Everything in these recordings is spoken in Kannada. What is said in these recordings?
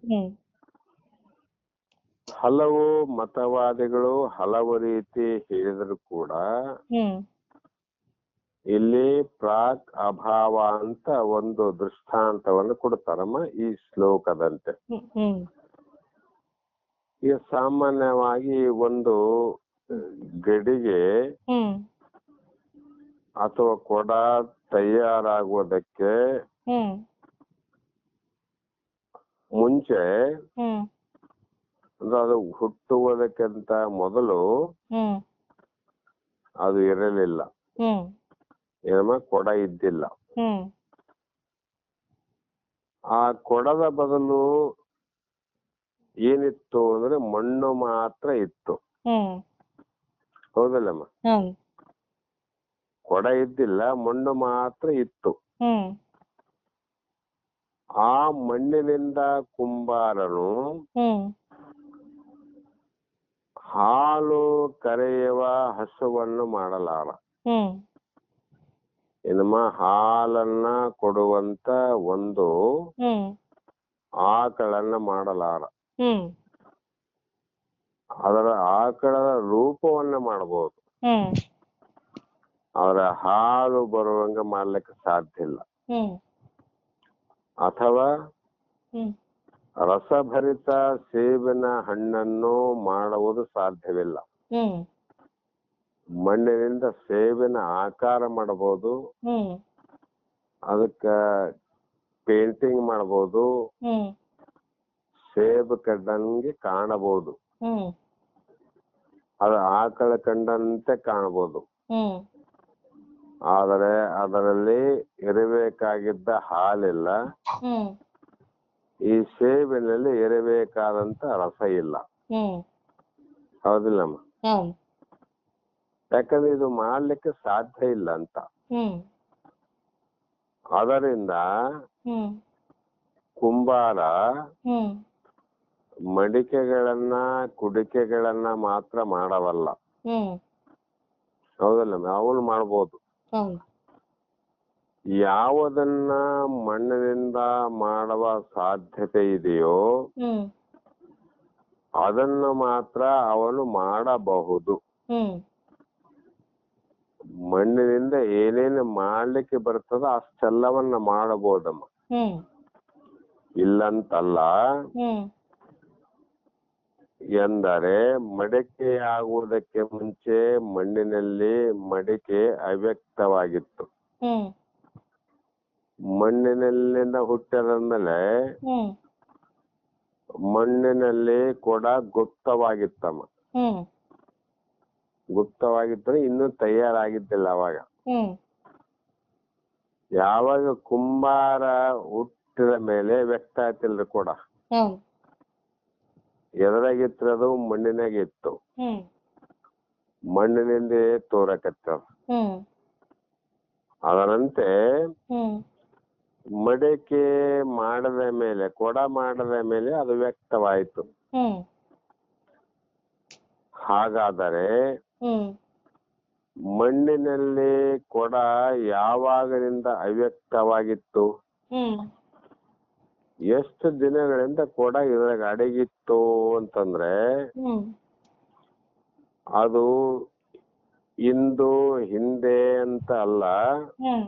ಹ್ಮ್ ಹಲವು ಮತವಾದಿಗಳು ಹಲವು ರೀತಿ ಹೇಳಿದ್ರು ಕೂಡ ಹ್ಮ್ ಇಲ್ಲಿ ಪ್ರಾಕ್ ಅಭಾವ ಅಂತ ಒಂದು ದೃಷ್ಟಾಂತವನ್ನು ಕೊಡ್ತಾರಮ್ಮ ಈ ಶ್ಲೋಕದಂತೆ. ಹ್ಮ್ ಹ್ಮ್ ಈಗ ಸಾಮಾನ್ಯವಾಗಿ ಒಂದು ಗಡಿಗೆ ಹ್ಮ್ ಅಥವಾ ಕೊಡ ತಯಾರಾಗುವುದಕ್ಕೆ ಹ್ಮ್ ಮುಂಚೆ ಹ್ಮ್ ಅಂದ್ರೆ ಅದು ಹುಟ್ಟುವುದಕ್ಕಿಂತ ಮೊದಲು ಹ್ಮ್ ಅದು ಇರಲಿಲ್ಲ, ಹ್ಮ್ ಏನಮ್ಮ ಕೊಡ ಇದ್ದಿಲ್ಲ. ಹ್ಮ್ ಆ ಕೊಡದ ಬದಲು ಏನಿತ್ತು ಅಂದ್ರೆ ಮಣ್ಣು ಮಾತ್ರ ಇತ್ತು. ಹ್ಮ್ ಹೌದಲ್ಲಮ್ಮ? ಹ್ಮ್ ಕೊಡ ಇದ್ದಿಲ್ಲ, ಮಣ್ಣು ಮಾತ್ರ ಇತ್ತು. ಹ್ಮ್ ಆ ಮಣ್ಣಿನಿಂದ ಕುಂಬಾರನು ಹ್ಮ್ ಹಾಲು ಕರೆಯುವ ಹಸುವನ್ನು ಮಾಡಲಾರ. ಹ್ಮ್ ಏನಮ್ಮ? ಹಾಲನ್ನ ಕೊಡುವಂತ ಒಂದು ಹ್ಮ್ ಆಕಳನ್ನ ಮಾಡಲಾರ. ಹ್ಮ್ ಅದರ ಆಕಳದ ರೂಪವನ್ನ ಮಾಡಬಹುದು, ಹ್ಮ್ ಅದರ ಹಾಲು ಬರುವಂಗ ಮಾಡ್ಲಿಕ್ಕೆ ಸಾಧ್ಯ ಇಲ್ಲ. ಹ್ಮ್ ಅಥವಾ ಹ್ಮ್ ರಸಭರಿತ ಸೇಬಿನ ಹಣ್ಣನ್ನು ಮಾಡುವುದು ಸಾಧ್ಯವಿಲ್ಲ. ಹ್ಮ್ ಮಣ್ಣಿನಿಂದ ಸೇಬಿನ ಆಕಾರ ಮಾಡಬಹುದು, ಹ್ಮ್ ಅದಕ್ಕ ಪೇಂಟಿಂಗ್ ಮಾಡಬಹುದು, ಹ್ಮ್ ಸೇಬು ಕಂಡಂಗೆ ಕಾಣಬಹುದು, ಹ್ಮ್ ಅದು ಆಕಳ ಕಂಡಂತೆ ಕಾಣಬಹುದು. ಹ್ಮ್ ಆದರೆ ಅದರಲ್ಲಿ ಇರಬೇಕಾಗಿದ್ದ ಹಾಲಿಲ್ಲ, ಹ್ಮ್ ಈ ಸೇಬಿನಲ್ಲಿ ಇರಬೇಕಾದಂತ ರಸ ಇಲ್ಲ. ಹ್ಮ್ ಹೌದಿಲ್ಲಮ್ಮ? ಹ್ಮ್ ಯಾಕಂದ್ರೆ ಇದು ಮಾಡ್ಲಿಕ್ಕೆ ಸಾಧ್ಯ ಇಲ್ಲ ಅಂತ. ಹ್ಮ್ ಅದರಿಂದ ಹ್ಮ್ ಕುಂಬಾರ ಹ್ಮ್ ಮಡಿಕೆಗಳನ್ನ ಕುಡಿಕೆಗಳನ್ನ ಮಾತ್ರ ಮಾಡವಲ್ಲ. ಹ್ಮ್ ಹೌದಲ್ಲಮ್ಮ? ಅವನು ಮಾಡ್ಬೋದು. ಹ್ಮ್ ಯಾವುದನ್ನ ಮಣ್ಣಿನಿಂದ ಮಾಡುವ ಸಾಧ್ಯತೆ ಇದೆಯೋ ಹ್ಮ್ ಅದನ್ನು ಮಾತ್ರ ಅವನು ಮಾಡಬಹುದು. ಹ್ಮ್ ಮಣ್ಣಿನಿಂದ ಏನೇನು ಮಾಡ್ಲಿಕ್ಕೆ ಬರ್ತದೋ ಅಷ್ಟೆಲ್ಲವನ್ನ ಮಾಡಬಹುದಮ್ಮ, ಹ್ಮ್ ಇಲ್ಲಂತಲ್ಲ. ಹ್ಮ್ ಎಂದರೆ ಮಡಿಕೆ ಆಗುವುದಕ್ಕೆ ಮುಂಚೆ ಮಣ್ಣಿನಲ್ಲಿ ಮಡಿಕೆ ಅವ್ಯಕ್ತವಾಗಿತ್ತು. ಹ್ಮ್ ಮಣ್ಣಿನಲ್ಲಿಂದ ಹುಟ್ಟಿದಂದಲೇ ಹ್ಮ್ ಮಣ್ಣಿನಲ್ಲಿ ಕೊಡ ಗುಪ್ತವಾಗಿತ್ತಮ್ಮ. ಹ್ಮ್ ಗುಪ್ತವಾಗಿದ್ದರೆ ಇನ್ನೂ ತಯಾರಾಗಿದ್ದಿಲ್ಲ ಅವಾಗ. ಹ್ಮ್ ಯಾವಾಗ ಕುಂಬಾರ ಹುಟ್ಟಿದ ಮೇಲೆ ವ್ಯಕ್ತ ಆಯ್ತಿಲ್ರಿ ಕೊಡ. ಹ್ಮ್ ಎದುರಾಗಿತ್ತು ಮಣ್ಣಿನಾಗಿತ್ತು, ಹ್ಮ್ ಮಣ್ಣಿನಿಂದ ತೋರಕತ್ತ. ಹ್ಮ್ ಅದರಂತೆ ಹ್ಮ್ ಮಡಿಕೆ ಮಾಡದ ಮೇಲೆ, ಕೊಡ ಮಾಡದ ಮೇಲೆ ಅದು ವ್ಯಕ್ತವಾಯಿತು. ಹ್ಮ್ ಹಾಗಾದರೆ ಹ್ಮ್ ಮಣ್ಣಿನಲ್ಲಿ ಕೊಡ ಯಾವಾಗಿನಿಂದ ಅವ್ಯಕ್ತವಾಗಿತ್ತು? ಹ್ಮ್ ಎಷ್ಟು ದಿನಗಳಿಂದ ಕೊಡ ಇದ್ರಾಗ ಅಡಗಿತ್ತು ಅಂತಂದ್ರೆ ಹ್ಮ್ ಅದು ಇಂದು ಹಿಂದೆ ಅಂತ ಅಲ್ಲ, ಹ್ಮ್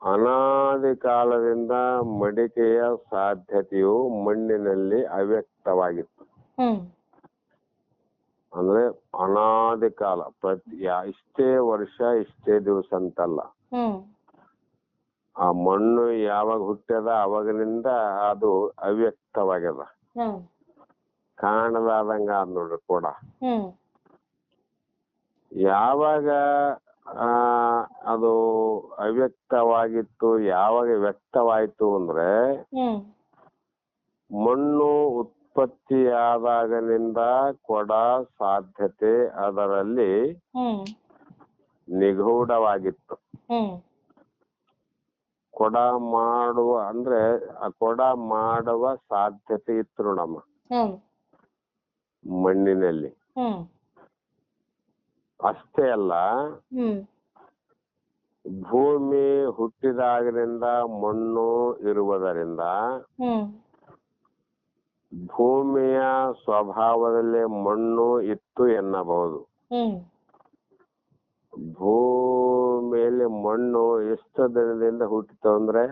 ಅನಾದಿ ಕಾಲದಿಂದ ಮಡಿಕೆಯ ಸಾಧ್ಯತೆಯು ಮಣ್ಣಿನಲ್ಲಿ ಅವ್ಯಕ್ತವಾಗಿತ್ತು. ಹ್ಮ್ ಅಂದ್ರೆ ಅನಾದಿ ಕಾಲ, ಇಷ್ಟೇ ವರ್ಷ ಇಷ್ಟೇ ದಿವಸ ಅಂತಲ್ಲ. ಹ್ಮ್ ಆ ಮಣ್ಣು ಯಾವಾಗ ಹುಟ್ಟ್ಯದ ಅವಾಗಿನಿಂದ ಅದು ಅವ್ಯಕ್ತವಾಗ್ಯದ, ಹ್ಮ್ ಕಾಣದಾದಂಗ ಅದ್ ನೋಡ್ರಿ ಕೊಡ. ಹ್ಮ್ ಯಾವಾಗ ಅದು ಅವ್ಯಕ್ತವಾಗಿತ್ತು, ಯಾವಾಗ ವ್ಯಕ್ತವಾಯ್ತು ಅಂದ್ರೆ ಹ್ಮ್ ಮಣ್ಣು ಉತ್ಪತ್ತಿಯಾದಾಗನಿಂದ ಕೊಡ ಸಾಧ್ಯತೆ ಅದರಲ್ಲಿ ಹ್ಮ್ ನಿಗೂಢವಾಗಿತ್ತು. ಹ್ಮ್ ಕೊಡ ಮಾಡುವ ಅಂದ್ರೆ ಆ ಕೊಡ ಮಾಡುವ ಸಾಧ್ಯತೆ ಇತ್ತು ನೋಡಮ್ಮ ಹ್ಮ್ ಮಣ್ಣಿನಲ್ಲಿ. ಹ್ಮ್ ಅಷ್ಟೇ ಅಲ್ಲ, ಹ್ಮ್ ಭೂಮಿ ಹುಟ್ಟಿದಾಗಿನಿಂದ ಮಣ್ಣು ಇರುವುದರಿಂದ ಹ್ಮ್ ಭೂಮಿಯ ಸ್ವಭಾವದಲ್ಲಿ ಮಣ್ಣು ಇತ್ತು ಎನ್ನಬಹುದು. ಹ್ಮ್ ಭೂಮಿಯಲ್ಲಿ ಮಣ್ಣು ಎಷ್ಟು ದಿನದಿಂದ ಹುಟ್ಟಿತು ಅಂದ್ರೆ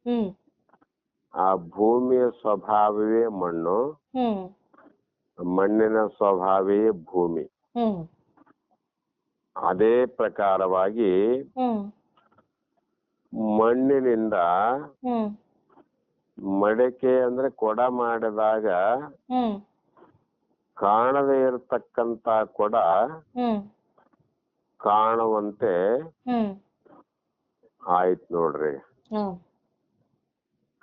ಹ್ಮ್ ಆ ಭೂಮಿಯ ಸ್ವಭಾವವೇ ಮಣ್ಣು, ಹ್ಮ್ ಮಣ್ಣಿನ ಸ್ವಭಾವವೇ ಭೂಮಿ. ಹ್ಮ್ ಅದೇ ಪ್ರಕಾರವಾಗಿ ಹ್ಮ್ ಮಣ್ಣಿನಿಂದ ಹ್ಮ್ ಮಡಿಕೆ ಅಂದ್ರೆ ಕೊಡ ಮಾಡಿದಾಗ ಹ್ಮ್ ಕಾಣದೇ ಇರತಕ್ಕಂತ ಕೊಡ ಹ್ಮ್ ಕಾಣುವಂತೆ ಹ್ಮ್ ಆಯ್ತು ನೋಡ್ರಿ. ಹ್ಮ್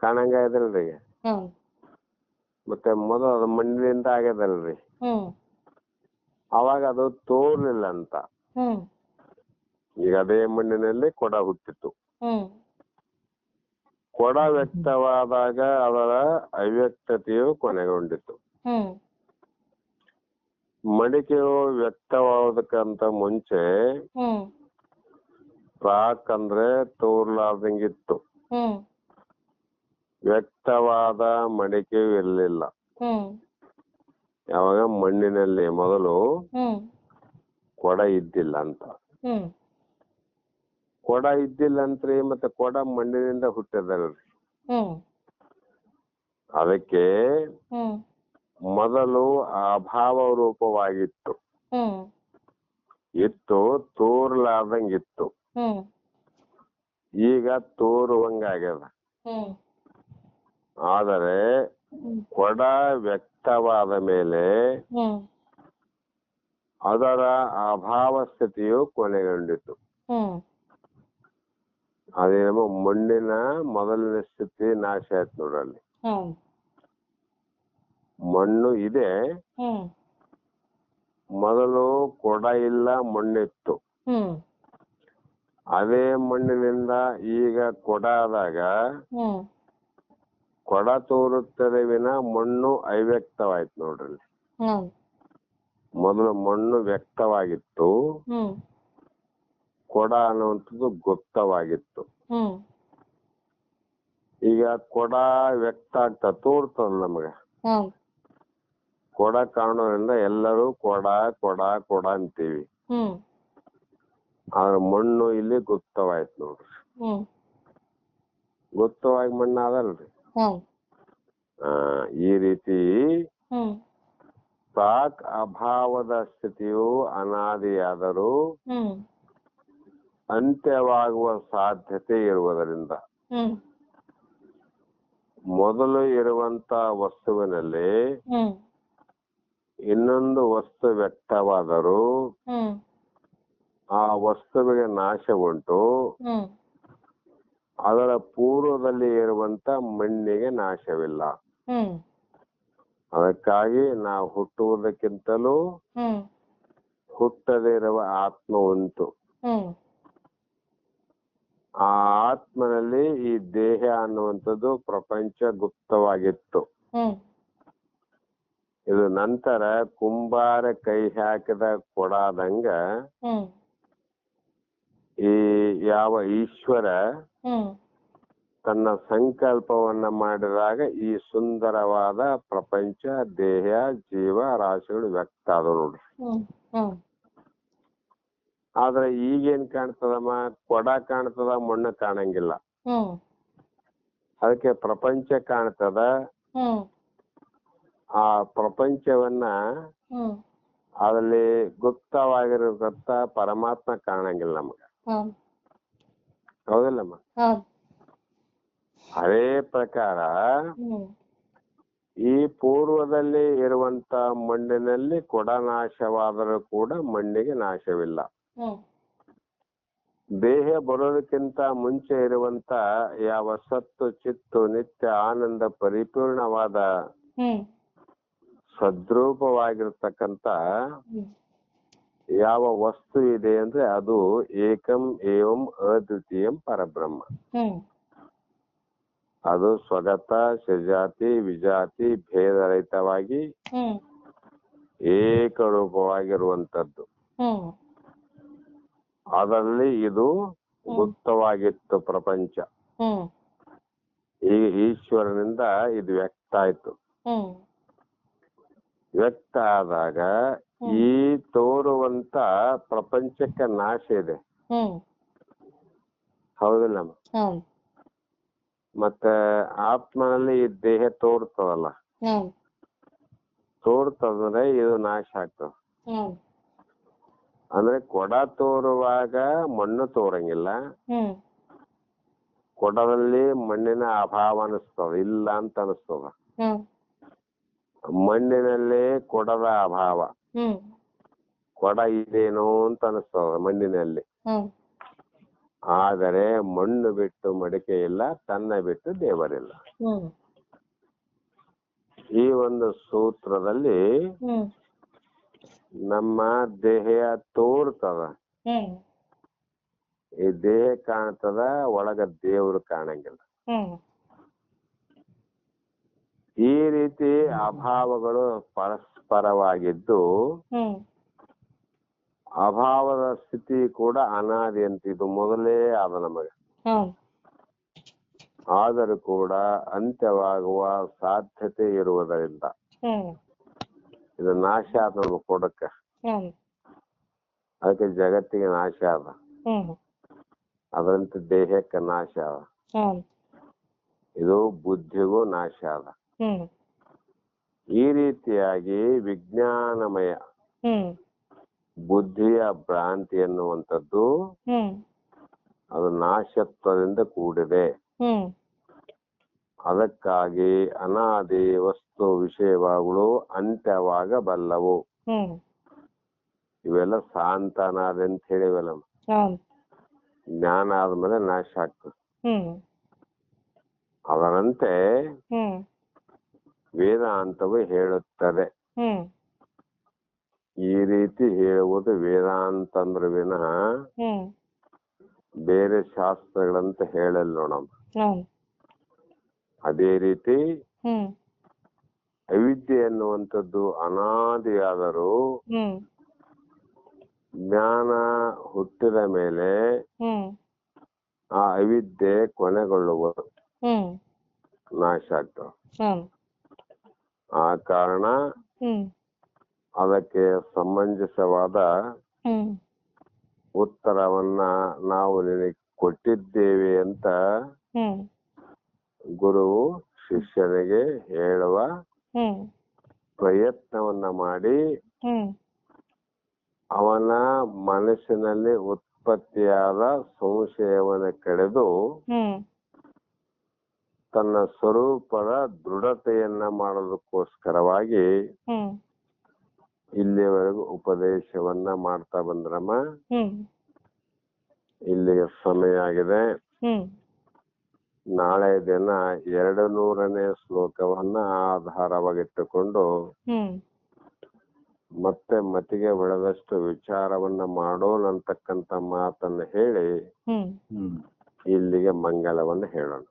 ಕಾಣಂಗ ಇದಲ್ರಿ. ಹ್ಮ್ ಮತ್ತೆ ಮೊದಲು ಅದು ಮಣ್ಣಿನಿಂದ ಆಗ್ಯದಲ್ರಿ, ಹ್ಮ್ ಅವಾಗ ಅದು ತೋರ್ಲಿಲ್ಲ ಅಂತ. ಹ್ಮ್ ಈಗ ಅದೇ ಮಣ್ಣಿನಲ್ಲಿ ಕೊಡ ಹುಟ್ಟಿತು. ಹ್ಮ್ ಕೊಡ ವ್ಯಕ್ತವಾದಾಗ ಅದರ ಅವ್ಯಕ್ತತೆಯು ಕೊನೆಗೊಂಡಿತು. ಹ್ಮ್ ಮಡಿಕೆಯು ವ್ಯಕ್ತವಾಗೋದಕ್ಕಂತ ಮುಂಚೆ ಹ್ಮ್ ಪ್ರಾಕ್ ಅಂದ್ರೆ ತೋರ್ಲಾರ್ದಂಗಿತ್ತು. ಹ್ಮ್ ವ್ಯಕ್ತವಾದ ಮಡಿಕೆಯು ಇರಲಿಲ್ಲ. ಹ್ಮ್ ಯಾವಾಗ ಮಣ್ಣಿನಲ್ಲಿ ಮೊದಲು ಹ್ಮ್ ಕೊಡ ಇದ್ದಿಲ್ಲ ಅಂತ. ಹ್ಮ್ ಕೊಡ ಇದ್ದಿಲ್ಲ ಅಂತ್ರಿ, ಮತ್ತೆ ಕೊಡ ಮಣ್ಣಿನಿಂದ ಹುಟ್ಟಿದಲ್ರಿ. ಹ್ಮ್ ಅದಕ್ಕೆ ಹ್ಮ್ ಮೊದಲು ಅಭಾವ ರೂಪವಾಗಿತ್ತು, ಹ್ಮ್ ಇತ್ತು ತೋರ್ಲಾರ್ದಂಗಿತ್ತು. ಹ್ಮ್ ಈಗ ತೋರುವಂಗಾಗ್ಯದ. ಹ್ಮ್ ಆದರೆ ಕೊಡ ವ್ಯಕ್ತವಾದ ಮೇಲೆ ಹ್ಮ್ ಅದರ ಅಭಾವ ಸ್ಥಿತಿಯು ಕೊನೆಗೊಂಡಿತು. ಹ್ಮ್ ಅದೇನೋ ಮಣ್ಣಿನ ಮೊದಲನೇ ಸ್ಥಿತಿ ನಾಶ ಆಯ್ತು ನೋಡ್ರಲ್ಲಿ. ಹ್ಮ್ ಮಣ್ಣು ಇದೆ, ಹ್ಮ್ ಮೊದಲು ಕೊಡ ಇಲ್ಲ ಮಣ್ಣಿತ್ತು. ಹ್ಮ್ ಅದೇ ಮಣ್ಣಿನಿಂದ ಈಗ ಕೊಡ ಆದಾಗ ಹ್ಮ್ ಕೊಡ ತೋರುತ್ತದೆ ವಿನ ಮಣ್ಣು ಅವ್ಯಕ್ತವಾಯ್ತು ನೋಡ್ರಿ. ಹ್ಮ್ ಮೊದಲು ಮಣ್ಣು ವ್ಯಕ್ತವಾಗಿತ್ತು, ಹ್ಮ್ ಕೊಡ ಅನ್ನುವಂಥದ್ದು ಗುಪ್ತವಾಗಿತ್ತು. ಹ್ಮ್ ಈಗ ಕೊಡ ವ್ಯಕ್ತ ಆಗ್ತಾ ತೋರ್ತದ ನಮಗ. ಹ್ಮ್ ಕೊಡ ಕಾಣೋದ್ರಿಂದ ಎಲ್ಲರೂ ಕೊಡ ಕೊಡ ಕೊಡ ಅಂತೀವಿ. ಹ್ಮ್ ಆದ್ರೆ ಮಣ್ಣು ಇಲ್ಲಿ ಗುಪ್ತವಾಯ್ತು ನೋಡ್ರಿ. ಹ್ಮ್ ಗುಪ್ತವಾಗಿ ಮಣ್ಣು ಅದಲ್ರಿ. ಹ್ಮ್ ಈ ರೀತಿ ಹ್ಮ್ ಪ್ರಾಕ್ ಅಭಾವದ ಸ್ಥಿತಿಯು ಅನಾದಿಯಾದರೂ ಹ್ಮ್ ಅಂತ್ಯವಾಗುವ ಸಾಧ್ಯತೆ ಇರುವುದರಿಂದ ಹ್ಮ್ ಮೊದಲು ಇರುವಂತ ವಸ್ತುವಿನಲ್ಲಿ ಹ್ಮ್ ಇನ್ನೊಂದು ವಸ್ತು ವ್ಯಕ್ತವಾದರೂ ಹ್ಮ್ ಆ ವಸ್ತುವಿಗೆ ನಾಶ ಉಂಟು, ಹ್ಮ್ ಅದರ ಪೂರ್ವದಲ್ಲಿ ಇರುವಂತ ಮಣ್ಣಿಗೆ ನಾಶವಿಲ್ಲ. ಹ್ಮ್ ಅದಕ್ಕಾಗಿ ನಾವು ಹುಟ್ಟುವುದಕ್ಕಿಂತಲೂ ಹ್ಮ್ ಹುಟ್ಟದೇ ಇರುವ ಆತ್ಮ ಉಂಟು. ಹ್ಮ್ ಆ ಆತ್ಮನಲ್ಲಿ ಈ ದೇಹ ಅನ್ನುವಂಥದ್ದು ಪ್ರಪಂಚ ಗುಪ್ತವಾಗಿತ್ತು. ಹ್ಮ್ ಇದು ನಂತರ ಕುಂಬಾರ ಕೈ ಹಾಕಿದ ಕೊಡಾದಂಗ ಹ್ಮ್ ಈ ಯಾವ ಈಶ್ವರ ಹ್ಮ್ ತನ್ನ ಸಂಕಲ್ಪವನ್ನ ಮಾಡಿದಾಗ ಈ ಸುಂದರವಾದ ಪ್ರಪಂಚ ದೇಹ ಜೀವ ರಾಶಿಗಳು ವ್ಯಕ್ತ ಆದ ನೋಡ್ರಿ. ಹ್ಮ್ ಹ್ಮ್ ಆದ್ರೆ ಈಗೇನ್ ಕಾಣ್ತದಮ್ಮ, ಕೊಡ ಕಾಣ್ತದ, ಮಣ್ಣು ಕಾಣಂಗಿಲ್ಲ. ಹ್ಮ್ ಅದಕ್ಕೆ ಪ್ರಪಂಚ ಕಾಣ್ತದ. ಹ್ಮ್ ಆ ಪ್ರಪಂಚವನ್ನ ಹ್ಮ್ ಅದರಲ್ಲಿ ಗುಪ್ತವಾಗಿರತಕ್ಕ ಪರಮಾತ್ಮ ಕಾಣಂಗಿಲ್ಲ ನಮಗ. ಹ್ಮ್ ಹೌದಿಲ್ಲಮ್ಮ? ಹೌದು. ಅದೇ ಪ್ರಕಾರ ಹ್ಮ್ ಈ ಪೂರ್ವದಲ್ಲಿ ಇರುವಂತ ಮಣ್ಣಿನಲ್ಲಿ ಕೊಡ ನಾಶವಾದರೂ ಕೂಡ ಮಣ್ಣಿಗೆ ನಾಶವಿಲ್ಲ. ಹ್ಮ್ ದೇಹ ಬರೋದಕ್ಕಿಂತ ಮುಂಚೆ ಇರುವಂತ ಯಾವ ಸತ್ತು ಚಿತ್ತು ನಿತ್ಯ ಆನಂದ ಪರಿಪೂರ್ಣವಾದ ಹ್ಮ್ ಸದ್ರೂಪವಾಗಿರ್ತಕ್ಕಂತ ಹ್ಮ್ ಯಾವ ವಸ್ತು ಇದೆ ಅಂದ್ರೆ ಅದು ಏಕಂ ಏವಂ ಅದ್ವಿತೀಯಂ ಪರಬ್ರಹ್ಮ. ಹ್ಮ್ ಅದು ಸ್ವಗತ ಸಜಾತಿ ವಿಜಾತಿ ಭೇದರಹಿತವಾಗಿ ಹ್ಮ್ ಏಕರೂಪವಾಗಿರುವಂತದ್ದು. ಹ್ಮ್ ಅದರಲ್ಲಿ ಇದು ಗುಪ್ತವಾಗಿತ್ತು ಪ್ರಪಂಚ. ಹ್ಮ್ ಈಗ ಈಶ್ವರನಿಂದ ಇದು ವ್ಯಕ್ತ ಆಯ್ತು. ಹ್ಮ್ ವ್ಯಕ್ತ ಆದಾಗ ಈ ತೋರುವಂತ ಪ್ರಪಂಚಕ್ಕೆ ನಾಶ ಇದೆ. ಹೌದಿಲ್ಲ? ಮತ್ತೆ ಆತ್ಮನಲ್ಲಿ ಈ ದೇಹ ತೋರ್ತದಲ್ಲ, ತೋರ್ತದಂದ್ರೆ ಇದು ನಾಶ ಆಗ್ತದ. ಅಂದ್ರೆ ಕೊಡ ತೋರುವಾಗ ಮಣ್ಣು ತೋರಂಗಿಲ್ಲ, ಕೊಡದಲ್ಲಿ ಮಣ್ಣಿನ ಅಭಾವ ಅನಿಸ್ತದ, ಇಲ್ಲ ಅಂತ ಅನಿಸ್ತದ. ಮಣ್ಣಿನಲ್ಲಿ ಕೊಡದ ಅಭಾವ, ಕೊಡ ಇದೇನೋ ಅಂತ ಅನಿಸ್ತದ ಮಣ್ಣಿನಲ್ಲಿ. ಆದರೆ ಮಣ್ಣು ಬಿಟ್ಟು ಮಡಿಕೆ ಇಲ್ಲ, ತನ್ನ ಬಿಟ್ಟು ದೇವರಿಲ್ಲ. ಈ ಒಂದು ಸೂತ್ರದಲ್ಲಿ ನಮ್ಮ ದೇಹ ತೋರ್ತದ, ಈ ದೇಹ ಕಾಣ್ತದ, ಒಳಗ ದೇವ್ರು ಕಾಣಂಗಿಲ್ಲ. ಈ ರೀತಿ ಅಭಾವಗಳು ಪರಸ್ಪರವಾಗಿದ್ದು ಅಭಾವದ ಸ್ಥಿತಿ ಕೂಡ ಅನಾದಿ ಅಂತ ಇದು ಮೊದಲೇ ಆದ ನಮಗೆ. ಆದರೂ ಕೂಡ ಅಂತ್ಯವಾಗುವ ಸಾಧ್ಯತೆ ಇರುವುದರಿಂದ ಇದು ನಾಶ ಆದ ನಮ್ಮ ಕೊಡಕ್ಕೆ. ಅದಕ್ಕೆ ಜಗತ್ತಿಗೆ ನಾಶ ಆದ, ಅದರಂತೆ ದೇಹಕ್ಕೆ ನಾಶ ಆದ, ಇದು ಬುದ್ಧಿಗೂ ನಾಶ ಆದ. ಈ ರೀತಿಯಾಗಿ ವಿಜ್ಞಾನಮಯ ಬುದ್ಧಿಯ ಭ್ರಾಂತಿ ಎನ್ನುವಂಥದ್ದು ಅದು ನಾಶತ್ವದಿಂದ ಕೂಡಿದೆ. ಅದಕ್ಕಾಗಿ ಅನಾದಿ ವಸ್ತು ವಿಷಯಗಳು ಅಂತ್ಯವಾಗಬಲ್ಲವು. ಇವೆಲ್ಲ ಶಾಂತ ಅನಾದಿ ಅಂತ ಹೇಳಿವಲ್ಲ, ಜ್ಞಾನ ಆದ್ಮೇಲೆ ನಾಶ ಆಗ್ತದೆ. ಅದರಂತೆ ವೇದಾಂತವು ಹೇಳುತ್ತದೆ. ಈ ರೀತಿ ಹೇಳುವುದು ವೇದಾಂತ ಅಂದ್ರೆ ವಿನಃ ಬೇರೆ ಶಾಸ್ತ್ರಗಳಂತ ಹೇಳಲ್ಲ ನೋಡಮ್ಮ. ಅದೇ ರೀತಿ ಅವಿದ್ಯೆ ಎನ್ನುವಂಥದ್ದು ಅನಾದಿಯಾದರೂ ಜ್ಞಾನ ಹುಟ್ಟಿದ ಮೇಲೆ ಆ ಅವಿದ್ಯೆ ಕೊನೆಗೊಳ್ಳುವುದು, ನಾಶ ಆಗ್ತವೆ. ಆ ಕಾರಣ ಅದಕ್ಕೆ ಸಮಂಜಸವಾದ ಉತ್ತರವನ್ನ ನಾವು ನಿನಗೆ ಕೊಟ್ಟಿದ್ದೇವೆ ಅಂತ ಗುರು ಶಿಷ್ಯನಿಗೆ ಹೇಳುವ ಪ್ರಯತ್ನವನ್ನ ಮಾಡಿ ಅವನ ಮನಸ್ಸಿನಲ್ಲಿ ಉತ್ಪತ್ತಿಯಾದ ಸಂಶಯವನ್ನು ಕಳೆದು ತನ್ನ ಸ್ವರೂಪದ ದೃಢತೆಯನ್ನ ಮಾಡೋದಕ್ಕೋಸ್ಕರವಾಗಿ ಇಲ್ಲಿವರೆಗೂ ಉಪದೇಶವನ್ನ ಮಾಡ್ತಾ ಬಂದ್ರಮ್ಮ. ಇಲ್ಲಿಗೆ ಸಮಯ ಆಗಿದೆ. ನಾಳೆ ದಿನ 200ನೇ ಶ್ಲೋಕವನ್ನ ಆಧಾರವಾಗಿಟ್ಟುಕೊಂಡು ಮತ್ತೆ ಮತಿಗೆ ಬೆಳೆದಷ್ಟು ವಿಚಾರವನ್ನ ಮಾಡೋಣ ಅಂತಕ್ಕಂತ ಮಾತನ್ನ ಹೇಳಿ ಇಲ್ಲಿಗೆ ಮಂಗಲವನ್ನು ಹೇಳೋಣ.